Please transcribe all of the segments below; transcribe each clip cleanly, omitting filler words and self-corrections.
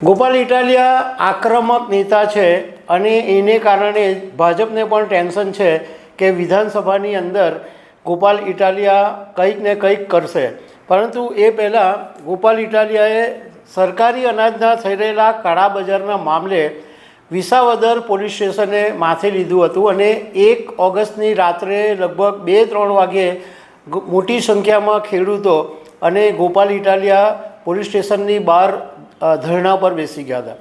ગોપાલ ઇટાલિયા આક્રમક નેતા છે અને એને કારણે ભાજપને પણ ટેન્શન છે કે વિધાનસભાની અંદર ગોપાલ ઇટાલિયા કંઈક ને કંઈક કરશે. પરંતુ એ પહેલાં ગોપાલ ઇટાલિયાએ સરકારી અનાજના થઈ રહેલા કાળાબજારના મામલે વિસાવદર પોલીસ સ્ટેશને માથે લીધું હતું અને 1 ઓગસ્ટની રાત્રે લગભગ 2-3 વાગ્યે મોટી સંખ્યામાં ખેડૂતો અને ગોપાલ ઇટાલિયા પોલીસ સ્ટેશનની બહાર ધરણા પર બેસી ગયા હતા.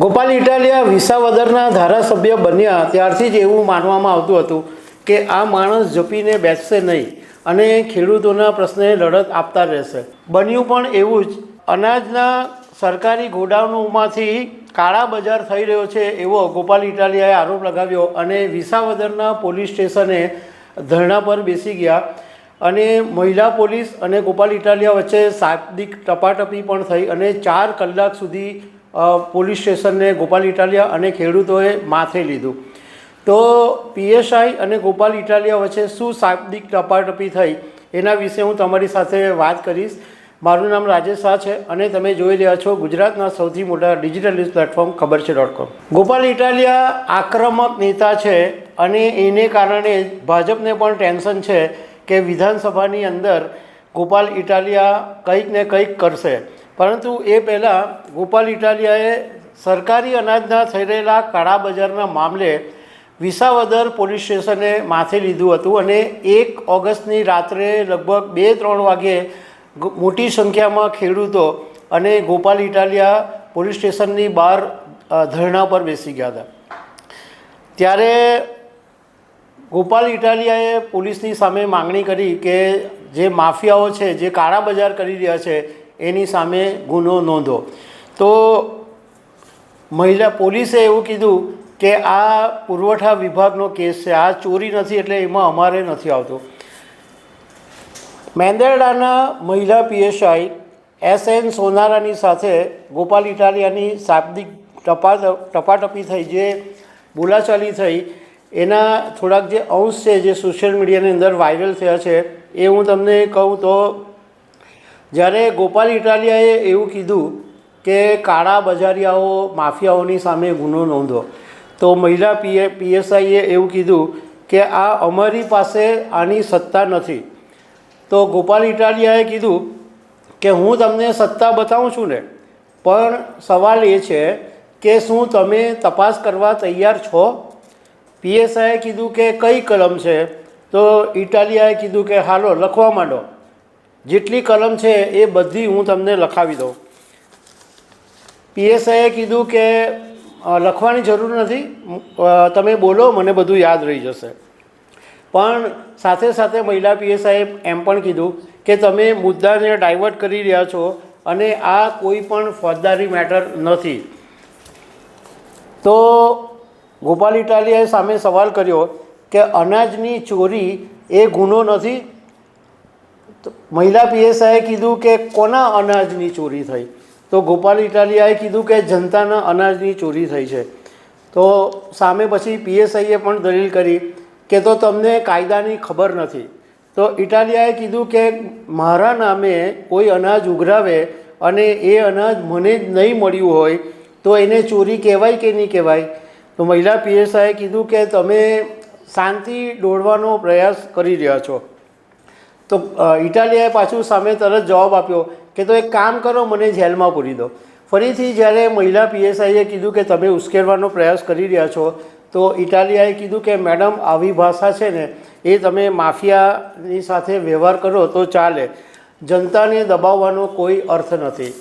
ગોપાલ ઇટાલિયા વિસાવદરના ધારાસભ્ય બન્યા ત્યારથી જ એવું માનવામાં આવતું હતું કે આ માણસ જપીને બેસશે નહીં અને ખેડૂતોના પ્રશ્ને લડત આપતા રહેશે. બન્યું પણ એવું જ. અનાજના સરકારી ગોડાઉનોમાંથી કાળા બજાર થઈ રહ્યો છે એવો ગોપાલ ઇટાલિયાએ આરોપ લગાવ્યો અને વિસાવદરના પોલીસ સ્ટેશને ધરણા પર બેસી ગયા અને મહિલા પોલીસ અને ગોપાલ ઇટાલિયા વચ્ચે શાબ્દિક ટપાટપી પણ થઈ અને 4 કલાક સુધી પોલીસ સ્ટેશનને ગોપાલ ઇટાલિયા અને ખેડૂતોએ માથે લીધું. તો પીએસઆઈ અને ગોપાલ ઇટાલિયા વચ્ચે શું શાબ્દિક ટપાટપી થઈ એના વિશે હું તમારી સાથે વાત કરીશ. મારું નામ રાજેશ શાહ છે અને તમે જોઈ રહ્યા છો ગુજરાતના સૌથી મોટા ડિજિટલ ન્યૂઝ પ્લેટફોર્મ ખબરછે.com. ગોપાલ ઇટાલિયા આક્રમક નેતા છે અને એને કારણે ભાજપને પણ ટેન્શન છે કે વિધાનસભાની અંદર ગોપાલ ઇટાલિયા કંઈક ને કંઈક કરશે. પરંતુ એ પહેલાં ગોપાલ ઇટાલિયાએ સરકારી અનાજના થઈ રહેલા કાળાબજારના મામલે વિસાવદર પોલીસ સ્ટેશને માથે લીધું હતું અને 1 ઓગસ્ટની રાત્રે લગભગ 2-3 વાગ્યે મોટી સંખ્યામાં ખેડૂતો અને ગોપાલ ઇટાલિયા પોલીસ સ્ટેશનની બહાર ધરણા પર બેસી ગયા હતા. ત્યારે ગોપાલ ઇટાલિયાએ પોલીસની સામે માંગણી કરી કે જે માફિયાઓ છે, જે કાળા બજાર કરી રહ્યા છે એની સામે ગુનો નોંધો. તો મહિલા પોલીસે એવું કીધું કે આ પુરવઠા વિભાગનો કેસ છે, આ ચોરી નથી એટલે એમાં અમારે નથી આવતું. મેંદરડાના મહિલા પીએસઆઈ SN સોનારાની સાથે ગોપાલ ઇટાલિયાની શાબ્દિક ટપાટપી થઈ, જે બોલાચાલી થઈ, એના થોડાક જે અંશ છે જે સોશિયલ મીડિયાની અંદર વાયરલ થયા છે એ હું તમને કહું તો, જ્યારે ગોપાલ ઇટાલિયાએ એવું કીધું કે કાળા બજારિયાઓ માફિયાઓની સામે ગુનો નોંધો, તો મહિલા પીએસઆઈએ એવું કીધું કે આ અમારી પાસે આની સત્તા નથી. તો ગોપાલ ઇટાલિયાએ કીધું કે હું તમને સત્તા બતાવું છું ને, પણ સવાલ એ છે કે શું તમે તપાસ કરવા તૈયાર છો? પીએસઆઈએ કીધું કે કઈ કલમ છે? તો ઇટાલિયાએ કીધું કે હાલો લખવા માંડો, જેટલી કલમ છે એ બધી હું તમને લખાવી દઉં. પીએસઆઈએ કીધું કે લખવાની જરૂર નથી, તમે બોલો, મને બધું યાદ રહી જશે. પણ સાથે સાથે મહિલા પીએસઆઈએ એમ પણ કીધું કે તમે મુદ્દાને ડાયવર્ટ કરી રહ્યા છો અને આ કોઈ પણ ફોજદારી મેટર નથી. તો ગોપાલ ઇટાલિયાએ સામે સવાલ કર્યો કે અનાજની ચોરી એ ગુનો નથી? તો મહિલા પીએસઆઈએ કીધું કે કોના અનાજની ચોરી થઈ? તો ગોપાલ ઇટાલિયાએ કીધું કે જનતાના અનાજની ચોરી થઈ છે. તો સામે પછી પીએસઆઈએ પણ દલીલ કરી કે તો તમને કાયદાની ખબર નથી. તો ઇટાલિયાએ કીધું કે મારા નામે કોઈ અનાજ ઉઘરાવે અને એ અનાજ મને જ નહીં મળ્યું હોય તો એને ચોરી કહેવાય કે નહીં કહેવાય? તો મહિલા પીએસઆઈએ કીધું કે તમે શાંતિ દોડવાનો પ્રયાસ કરી રહ્યા છો. તો ઇટાલિયાએ પાછું સામે તરત જવાબ આપ્યો કે તો એક કામ કરો, મને જેલમાં પૂરી દો. ફરીથી જ્યારે મહિલા પીએસઆઈએ કીધું કે તમે ઉશ્કેરવાનો પ્રયાસ કરી રહ્યા છો, તો ઇટાલિયાએ કીધું કે મેડમ આવી ભાષા છે ને એ તમે માફિયાની સાથે વ્યવહાર કરો તો ચાલે, જનતાને દબાવવાનો કોઈ અર્થ નથી.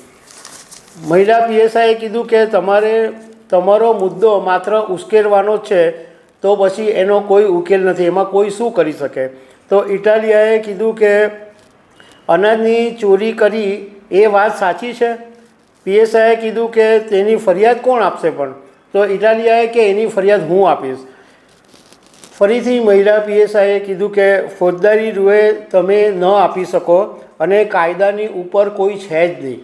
મહિલા પીએસઆઈએ કીધું કે તમારો મુદ્દો માત્ર ઉશ્કેરવાનો જ છે, તો પછી એનો કોઈ ઉકેલ નથી, એમાં કોઈ શું કરી શકે? તો ઇટાલિયાએ કીધું કે અનાજની ચોરી કરી એ વાત સાચી છે? પીએસઆઈએ કીધું કે તેની ફરિયાદ કોણ આપશે? પણ તો ઇટાલિયાએ કે એની ફરિયાદ હું આપીશ. ફરીથી મહિલા પીએસઆઈએ કીધું કે ફોજદારી રૂએ તમે ન આપી શકો અને કાયદાની ઉપર કોઈ છે જ નહીં.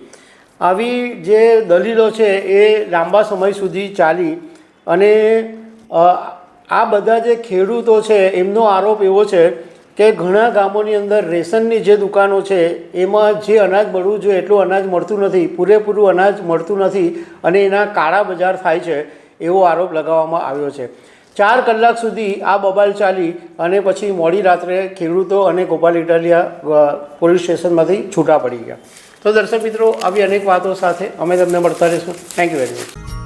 આવી જે દલીલો છે એ લાંબા સમય સુધી ચાલી અને આ બધા જે ખેડૂતો છે એમનો આરોપ એવો છે કે ઘણા ગામોની અંદર રેશનની જે દુકાનો છે એમાં જે અનાજ મળવું જોઈએ એટલું અનાજ મળતું નથી, પૂરેપૂરું અનાજ મળતું નથી અને એના કાળા બજાર થાય છે એવો આરોપ લગાવવામાં આવ્યો છે. 4 કલાક સુધી આ બબાલ ચાલી અને પછી મોડી રાત્રે ખેડૂતો અને ગોપાલ ઇટાલિયા પોલીસ સ્ટેશનમાંથી છૂટા પડી ગયા. તો દર્શક મિત્રો, આવી અનેક વાતો સાથે અમે તમને મળતા રહીશું. Thank you very much.